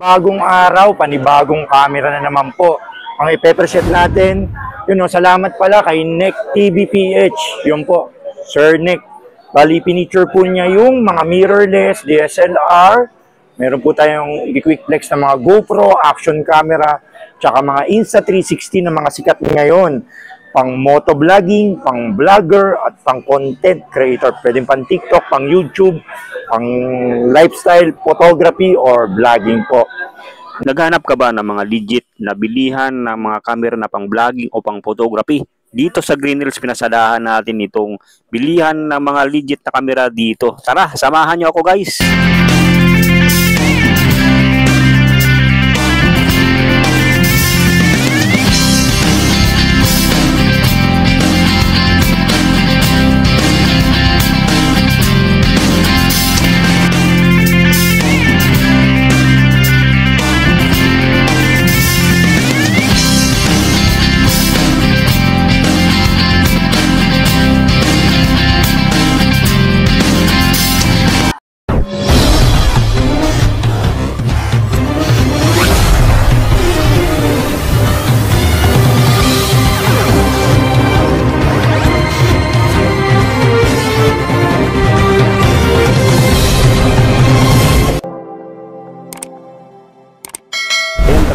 Bagong araw, panibagong camera na naman po. Ang ipe-preset natin, salamat pala kay Nick TVPH. Yun po, Sir Nick. Bali, pinicture po niya yung mga mirrorless, DSLR. Meron po tayong quick flex na mga GoPro, action camera, tsaka mga Insta360 na mga sikat ngayon. Pang motovlogging, pang vlogger, at pang content creator. Pwedeng pang TikTok, pang YouTube, pang lifestyle, photography, or vlogging po. Naghanap ka ba ng mga legit na bilihan ng mga camera na pang vlogging o pang photography? Dito sa Green Hills, pinasadahan natin itong bilihan ng mga legit na camera dito. Tara, samahan nyo ako guys!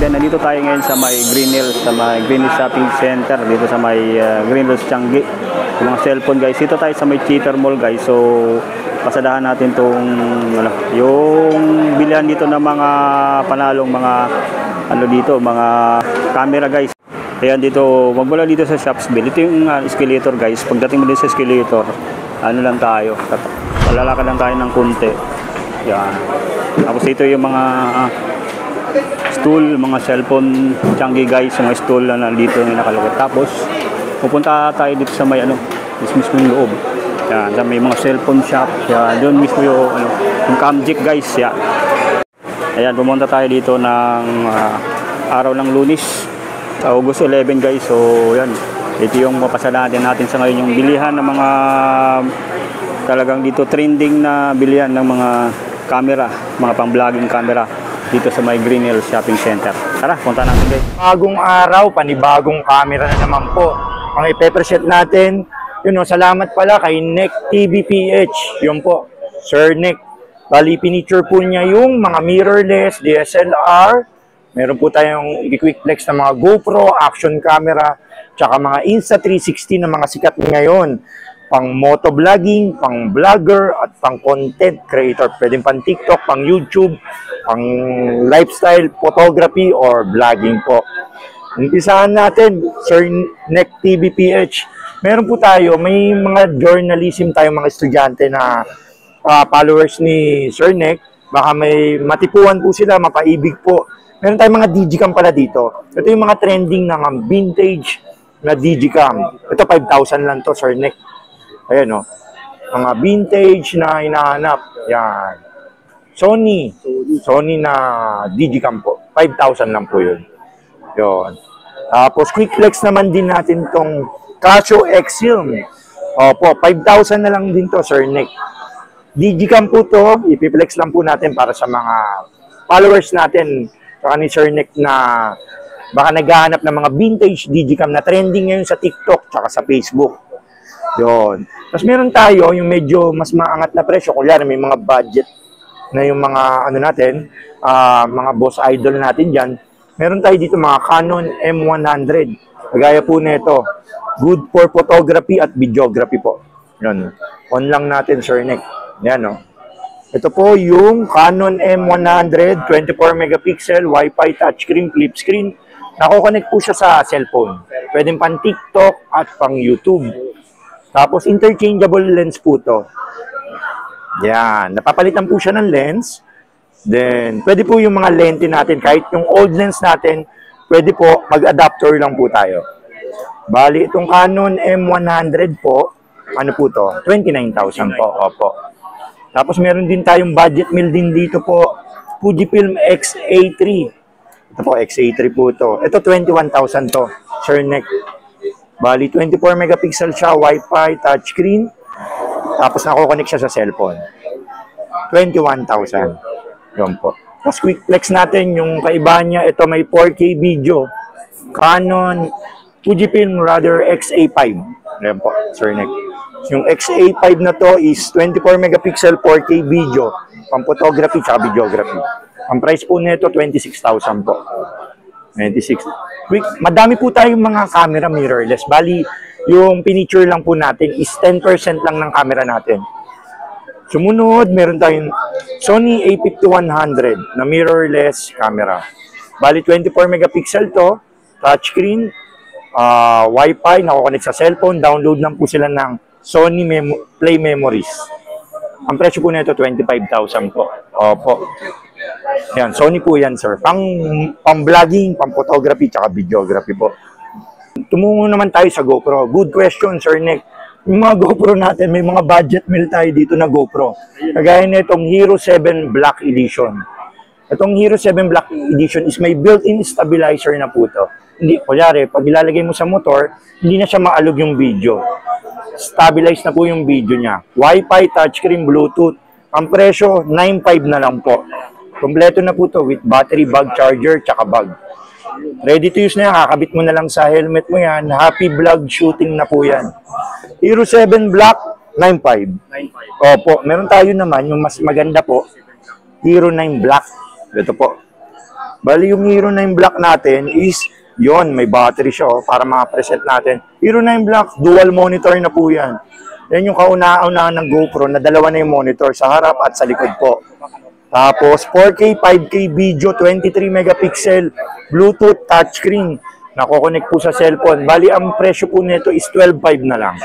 Nandito tayo ngayon sa may Green Hills, Shopping Center, dito sa may Green Hills, Changi. Yung mga cellphone guys, dito tayo sa may Cheater Mall guys. So, pasadahan natin tong yung bilihan dito ng mga panalong mga mga camera guys. Ayan dito, magmula dito sa Shopsville. Ito yung escalator guys. Pagdating mo din sa escalator, lang tayo. Lalakad lang tayo ng kunti. Yan. Tapos dito yung mga stool, mga cellphone, Changi guys, mga stool na nandito na nakalagay. Tapos, pupunta tayo dito sa may mismo yung loob. Yan, may mga cellphone shop. Yan, doon mismo yung Camjic guys. Yan. Ayan, pumunta tayo dito ng araw ng Lunes, August 11 guys. So, yan. Ito yung mapasadahan natin sa ngayon, yung bilihan ng mga talagang dito trending na bilihan ng mga camera, mga pang-vlogging camera dito sa may Green Hills Shopping Center. Tara, punta natin guys. Bagong araw, panibagong camera na naman po. Ang ipe-preset natin, salamat pala kay Nick TVPH. Yun po, Sir Nick. Bali, pinicture po niya yung mga mirrorless, DSLR. Meron po tayong quick flex na mga GoPro, action camera, tsaka mga Insta360 na mga sikat ngayon. Pang motovlogging, pang vlogger, at pang content creator. Pwedeng pang TikTok, pang YouTube, pang lifestyle, photography, or vlogging po. Umpisahan natin, Sir Nick TVPH. Meron po tayo, may mga journalism tayo, mga estudyante na followers ni Sir Nick. Baka may matipuan po sila, mapaibig po. Meron tayong mga digicam pala dito. Ito yung mga trending na vintage na digicam. Ito 5,000 lang to, Sir Nick. Ayan o, mga vintage na hinahanap. Yan. Sony na digicam po. 5,000 lang po yun. Yun. Tapos quick flex naman din natin tong Casio Exilm. Opo, 5,000 na lang din to, Sir Nick. Digicam po to, ipiplex lang po natin para sa mga followers natin. Saka ni Sir Nick na baka naghahanap ng mga vintage digicam na trending ngayon sa TikTok tsaka sa Facebook. Yun. Tapos meron tayo yung medyo mas maangat na presyo. Kunyari may mga budget na yung mga natin, mga boss idol natin dyan. Meron tayo dito mga Canon M100. Kagaya po nito. Good for photography at videography po. Yun. On lang natin, Sir Nick. Yan o. Ito po yung Canon M100, 24 megapixel, Wi-Fi touchscreen, flip screen. Nako-connect po siya sa cellphone. Pwedeng pang TikTok at pang YouTube. Tapos, interchangeable lens po to. Yan. Napapalitan po siya ng lens. Then, pwede po yung mga lente natin. Kahit yung old lens natin, pwede po mag-adapter lang po tayo. Bali, itong Canon M100 po, ano po to? 29,000 po. Opo. Tapos, meron din tayong budget meal din dito po. Fujifilm X-A3. Ito po, X-A3 po to. Ito, 21,000 to. Sir Nick. Bali, 24 megapixel siya, Wi-Fi, touchscreen. Tapos nako-connect siya sa cellphone. 21,000. Yun po. Tapos quick flex natin, yung kaiba niya, ito may 4K video. Canon, Fujifilm rather XA5. Ayan po, Sir Nick. Yung XA5 na to is 24 megapixel 4K video. Pang photography tsaka videography. Ang price po nito 26,000 po. 26. Quick, madami po tayong mga camera mirrorless. Bali, yung piniture lang po natin is 10% lang ng camera natin. Sumunod, meron tayong Sony a5100 na mirrorless camera. Bali, 24 megapixel to, touchscreen, Wi-Fi, nakukonect sa cellphone, download lang po sila ng Sony Play Memories. Ang presyo po nito 25,000 po. Opo. Yan, Sony po yan, sir. Pang-vlogging, pang-photography, tsaka videography po. Tumungo naman tayo sa GoPro. Good question, Sir Nick. Yung mga GoPro natin, may mga budget meal tayo dito na GoPro. Kagaya na itong Hero 7 Black Edition. Itong Hero 7 Black Edition is may built-in stabilizer na po ito. Hindi, kunyari, pag ilalagay mo sa motor, hindi na siya maalog yung video. Stabilize na po yung video niya. Wi-Fi, touchscreen, Bluetooth. Ang presyo, 9,500 na lang po. Kompleto na po to with battery, bag charger, tsaka bag. Ready to use na yan. Kakabit mo na lang sa helmet mo yan. Happy vlog shooting na po yan. Hero 7 Black, 9,500. Opo, meron tayo naman, yung mas maganda po, Hero 9 Black. Ito po. Bali yung Hero 9 Black natin is, yon may battery siya para makapreset natin. Hero 9 Black, dual monitor na po yan. Yan yung kauna-unahan ng GoPro na dalawa na yung monitor sa harap at sa likod po. Tapos 4K, 5K video, 23 megapixel, Bluetooth, touchscreen. Nako-connect po sa cellphone. Bali, ang presyo po nito is 12,500 na lang.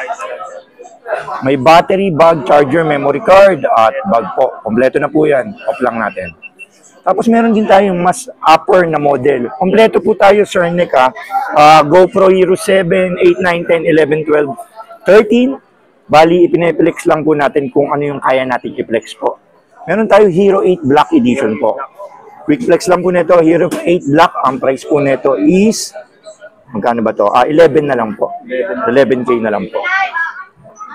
May battery, bag, charger, memory card, at bag po. Kompleto na po yan. Off lang natin. Tapos meron din tayong mas upper na model. Kompleto po tayo, Sir Nick, GoPro Hero 7, 8, 9, 10, 11, 12, 13. Bali, ipineplex lang po natin kung ano yung kaya natin i-flex po. Meron tayo Hero 8 Black Edition po. Quick flex lang po nito, Hero 8 Black. Ang price po nito is, magkano ba to? 11 na lang po. 11K na lang po.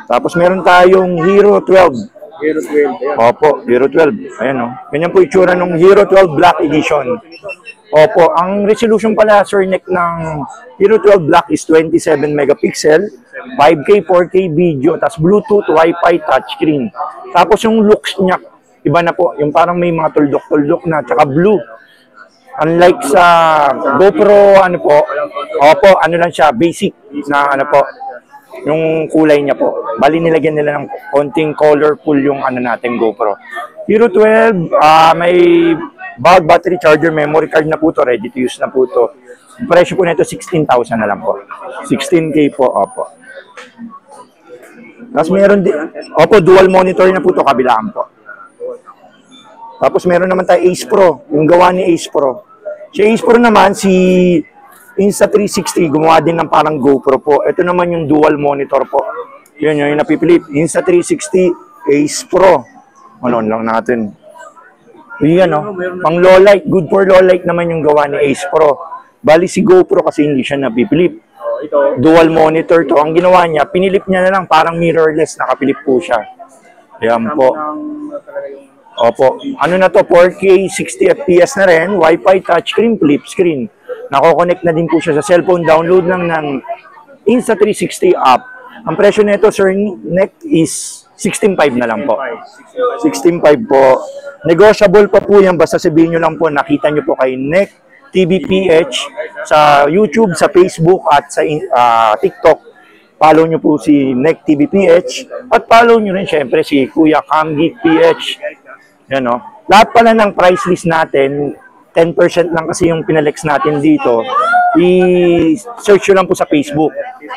Tapos meron tayong Hero 12. Hero 12. Opo, Hero 12. Ayan o. Ganyan po itsura ng Hero 12 Black Edition. Opo, ang resolution pala, Sir Nick, ng Hero 12 Black is 27 megapixel, 5K, 4K video, tapos Bluetooth, Wi-Fi, touchscreen. Tapos yung looks niya, iba na po. Yung parang may mga tuldok-tuldok na, tsaka blue. Unlike sa GoPro, ano po, opo, ano lang siya, basic na ano po, yung kulay niya po. Bali nilagyan nila ng konting colorful yung ano natin GoPro. Hero 12, may bag, battery, charger, memory card na po to, ready to use na po to. Yung presyo po nito 16,000 na lang po. 16K po, opo. Tapos meron din, opo, dual monitor na po to, kabilaan po. Tapos meron naman tayo Ace Pro, yung gawa ni Ace Pro. Si Ace Pro naman, si Insta360, gumawa din ng parang GoPro po. Ito naman yung dual monitor po. Yun yung napipilip. Insta360 Ace Pro. Ano lang natin. Yan o. Pang low light. Good for low light naman yung gawa ni Ace Pro. Bali si GoPro kasi hindi siya napipilip. Dual monitor to. Ang ginawa niya, pinilip niya na lang parang mirrorless. Nakapilip po siya. Yan po. Opo. Ano na to? 4K, 60 FPS na rin. Wi-Fi, touchscreen, flip screen. Nako-connect na din po siya sa cellphone. Download lang ng Insta360 app. Ang presyo nito, Sir Nick, is 16,500 na lang po. 16,500 po. Negotiable pa po yan. Basta sabihin nyo lang po, nakita nyo po kay Nick TVPH sa YouTube, sa Facebook, at sa TikTok. Follow nyo po si Nick TVPH. At follow nyo rin syempre si Kuya Kamgeek PH. Yan o. Lahat pala ng price list natin, 10% lang kasi yung pinalex natin dito. I-search nyo lang po sa Facebook.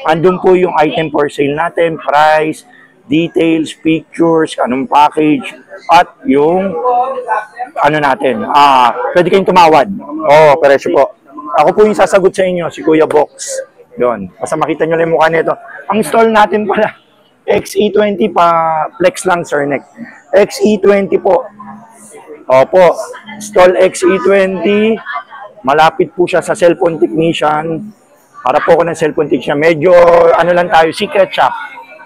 Andun po yung item for sale natin, price, details, pictures, anong package, at yung ano natin. Pwede kayong tumawad. Oo, presyo po. Ako po yung sasagot sa inyo, si Kuya Box. Yun. Basta makita nyo lang yung mukha nito. Ang stall natin pala, XE20 pa, flex lang, Sir Nick. XE20 po. Opo, stall XE20, malapit po siya sa cellphone technician. Para po ako ng cellphone technician. Medyo, ano lang tayo, secret shop.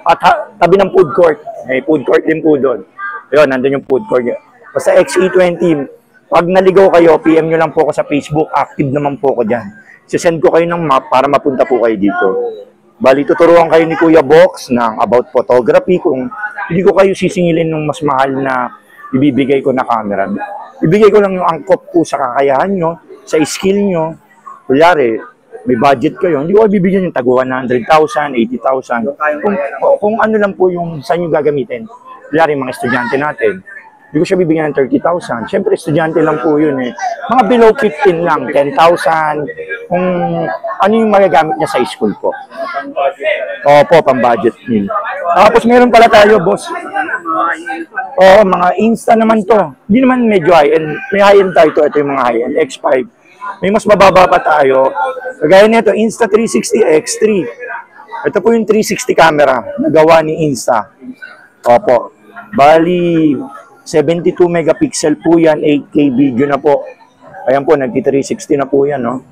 At tabi ng food court. May food court din po doon. Yun, nandun yung food court. Basta XE20, Pag naligaw kayo, PM nyo lang po ako sa Facebook. Active naman po ako dyan. Sisend ko kayo ng map para mapunta po kayo dito. Bali, tuturuan kayo ni Kuya Box ng about photography kung hindi ko kayo sisingilin ng mas mahal na ibibigay ko na camera. Ibigay ko lang yung angkop po sa kakayahan nyo, sa skill nyo. Kunyari, may budget kayo, hindi ko bibigyan yung tago 100,000, 80,000. Kung ano lang po yung saan nyo gagamitin. Kunyari, mga estudyante natin, hindi ko siya bibigyan ng 30,000. Siyempre, estudyante lang po yun eh. Mga below 15 lang, 10,000. Kung ano yung magagamit niya sa school po. Opo, pang-budget meal. Tapos meron pala tayo, boss. Oo, mga Insta naman to. Hindi naman medyo high-end. May high-end tayo to. Ito yung mga high-end. X5. May mas mababa pa tayo. Kagaya nito, Insta360 X3. Ito po yung 360 camera. Nagawa ni Insta. Opo. Bali, 72 megapixel po yan. 8K video na po. Ayan po, nagti-360 na po yan, no?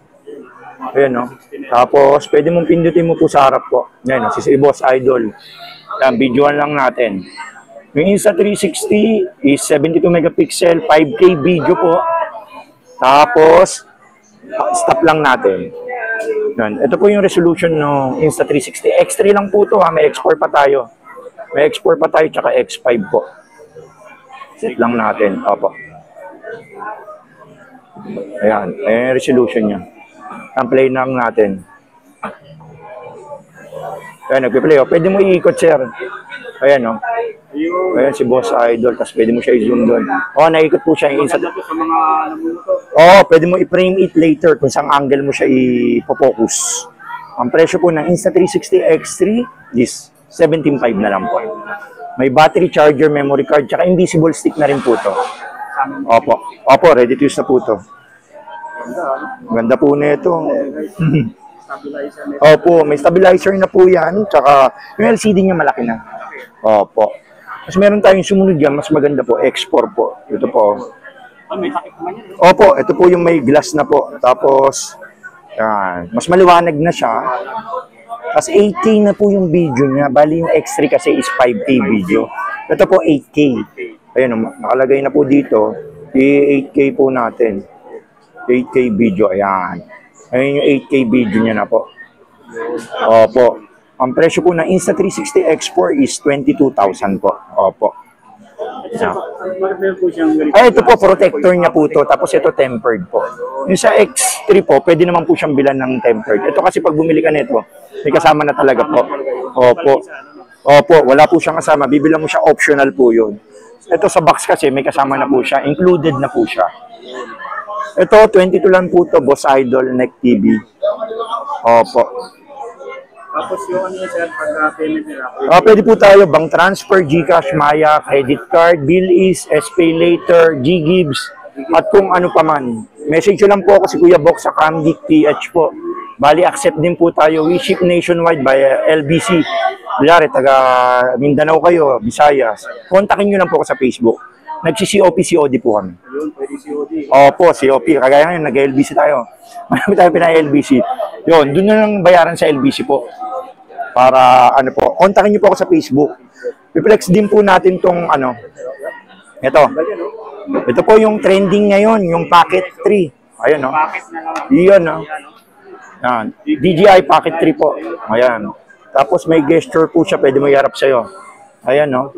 Ayan, no? Tapos, pwede mong pindutin mo po sa harap po. Ayan, no? Si Boss Idol. Ayan, videoan lang natin. Yung Insta360 is 72 megapixel, 5K video po. Tapos, stop lang natin. Yan. Ito po yung resolution ng Insta360. X3 lang po to ha. May X4 pa tayo. May X4 pa tayo tsaka X5 po. Set lang natin. Opo. Ayan. Ayan yung resolution niya. Ang play lang natin. Ayan, nagpi-play. Pwede mo iikot, sir. Ayan, no? Ayan si Boss Idol. Tapos pwede mo siya i-zoom doon. Naikot po siya. Pwede mo i-frame it later kung saan angle mo siya i-focus. Ang presyo po ng Insta360 X3 is 17.5 na lang po. May battery charger, memory card, tsaka invisible stick na rin po to. Opo, ready to use na po to. Ganda po nito. Opo, may stabilizer na po yan. Tsaka yung LCD niya malaki na. Opo. Mas meron tayong sumunod yan, mas maganda po, X4 po. Ito po. Opo, ito po yung may glass na po. Tapos, yan. Mas maliwanag na siya. Tapos 8K na po yung video niya. Bali yung X3 kasi is 5K video. Ito po 8K. Ayan, nakalagay na po dito. 8K po natin. 8K video, ayan. Ayan yung 8K video niya na po. Opo. Ang presyo po ng Insta360 X4 is 22,000 po. Opo. Ito po, protector niya po to. Tapos ito tempered po. Yung sa X3 po, pwede naman po siyang bilan ng tempered. Ito kasi pag bumili ka nito, may kasama na talaga po. Opo, wala po siyang kasama. Bibilang mo siya, optional po yun. Ito sa box kasi, may kasama na po siya. Included na po siya. Ito, 22 lang po to, Boss Idol, Neck TV. Opo. Tapos yung ano yun, sir, pagka-payment nila? Pwede po tayo, bank transfer, GCash, Maya, credit card, Bilis, SPay Later, GGives, at kung ano pa man. Message lang po ako si Kuya Box sa Camgeek PH po. Bali, accept din po tayo. We ship nationwide by LBC. Bilyari, taga Mindanao kayo, Visayas. Kontakin nyo lang po ako sa Facebook. Nagsi-COP-COD po kami. Yun, pwede COD. Opo, COP. Kagaya ngayon, nag-LBC tayo. Marami tayo pinay-LBC. Yun, doon na lang bayaran sa LBC po. Para, ano po, kontakin nyo po ako sa Facebook. I-flex din po natin tong, ano, ito. Ito po yung trending ngayon, yung Pocket 3. Ayan, no? Iyon, no? Yan. DJI Pocket 3 po. Ayan. Tapos may gesture po siya, pwede mo iharap sa'yo. Ayan, no?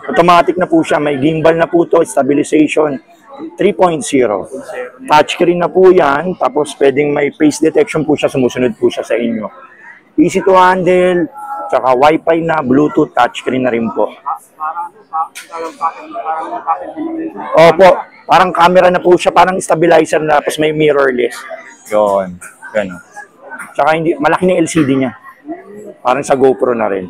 Automatic na po siya. May gimbal na po to, stabilization 3.0. Touchscreen na po yan. Tapos pwedeng may face detection po siya, sumusunod po siya sa inyo. Easy to handle, tsaka wifi na, bluetooth, touchscreen na rin po. Opo, parang camera na po siya, parang stabilizer na, tapos may mirrorless. Yun, gano'n. Tsaka hindi, malaki na LCD niya. Parang sa GoPro na rin.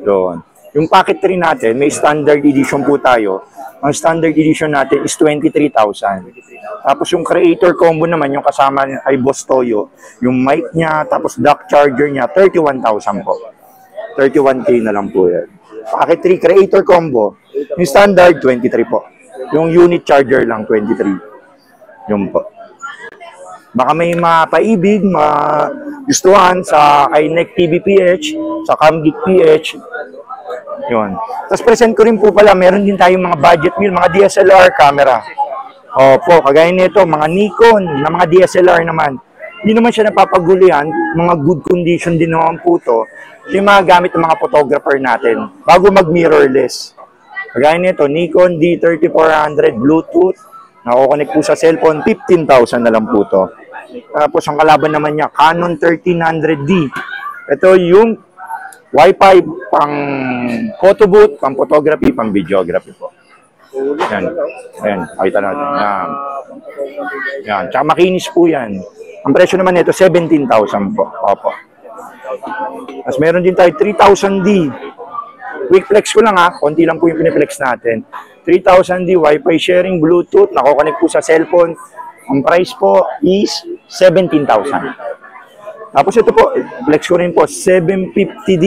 Yun. Yung Pocket 3 natin, may standard edition po tayo. Ang standard edition natin is 23,000. Tapos yung creator combo naman, yung kasama ay Boss Toyo, yung mic niya, tapos dock charger niya, 31,000 po. 31K na lang po yan. Pocket 3 creator combo, yung standard, 23 po. Yung unit charger lang, 23. Yung po. Baka may mapaibig, magustuhan sa kay Neck TV PH, sa Camgeek PH. Yun. Tapos present ko rin po pala, meron din tayong mga budget meal, mga DSLR camera. Opo, kagaya nito, mga Nikon, na mga DSLR naman. Hindi naman siya napapagulian, mga good condition din naman po to. Yung mga gamit ng mga photographer natin, bago mag-mirrorless. Kagaya nito, Nikon D3400 Bluetooth, nako-connect po sa cellphone, 15,000 na lang po to. Tapos ang kalaban naman niya, Canon 1300D. Ito yung Wi-Fi pang photo booth, pang photography, pang videography po. Yan. Ayan, pakita natin. Yan. Yan. Tsaka makinis po yan. Ang presyo naman nito, 17,000 po. Opo. Tapos meron din tayo 3,000D. Quick flex ko lang ha. Konti lang po yung piniflex natin. 3,000D Wi-Fi sharing Bluetooth. Nako-connect po sa cellphone. Ang price po is 17,000. Tapos ito po, flex ko rin po, 750D.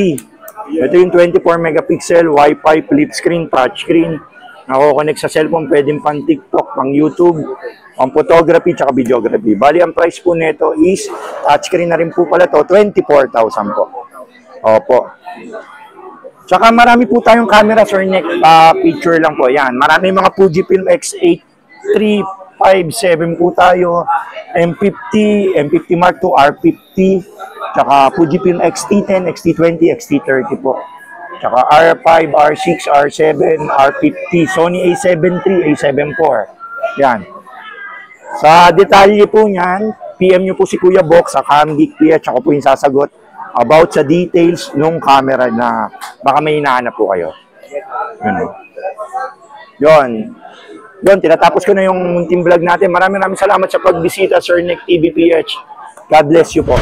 Ito yung 24 megapixel Wi-Fi flip screen, touchscreen. Nako-connect sa cellphone. Pwedeng pang TikTok, pang YouTube, pang photography, tsaka videography. Bali, ang price po nito is, touchscreen na rin po pala to, 24,000 po. Opo. Tsaka marami po tayong camera, sir, next picture lang po. Yan, marami mga Fujifilm X8357 po tayo, M50, M50 Mark II, R50, tsaka Fujifilm XT10, XT20, XT30 po. Tsaka R5, R6, R7, R50, Sony A7 III, A7 IV. Yan. Sa detalye po niyan, PM nyo po si Kuya Box sa CamGeek PH, ako po yung sasagot about sa details ng camera na baka may hinahanap po kayo. Yun. Yun, tinatapos ko na yung munting vlog natin. Maraming salamat sa pagbisita, Sir Nick TV PH. God bless you po.